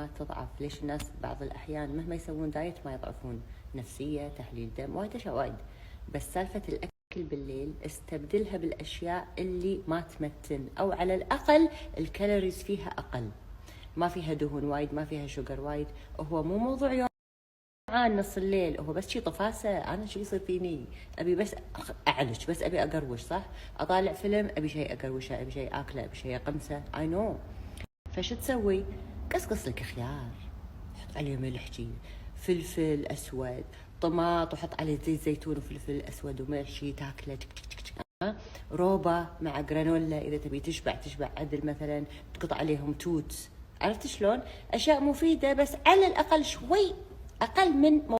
الهرمونات تضعف. ليش الناس بعض الأحيان مهما يسوون دايت ما يضعفون؟ نفسية، تحليل دم، وايد أشياء وايد. بس سالفة الأكل بالليل استبدلها بالأشياء اللي ما تمتن، أو على الأقل الكالوريز فيها أقل، ما فيها دهون وايد، ما فيها شوجر وايد. هو مو موضوع يوم نص الليل، هو بس شي طفاسة. أنا شو يصير فيني؟ أبي بس أعلج، بس أبي أقروش، صح؟ أطالع فيلم أبي شيء أقروشه، أبي شيء أكله، أبي شيء أقمسه. I know. فشو تسوي؟ قصقص لك خيار، حط عليه ملح، شي فلفل أسود، طماط، وحط عليه زيت زيتون وفلفل أسود وملح، شي تاكله روبا مع جرانولا. إذا تبي تشبع عدل، مثلا تقطع عليهم توت. عرفت شلون؟ أشياء مفيدة، بس على الأقل شوي أقل من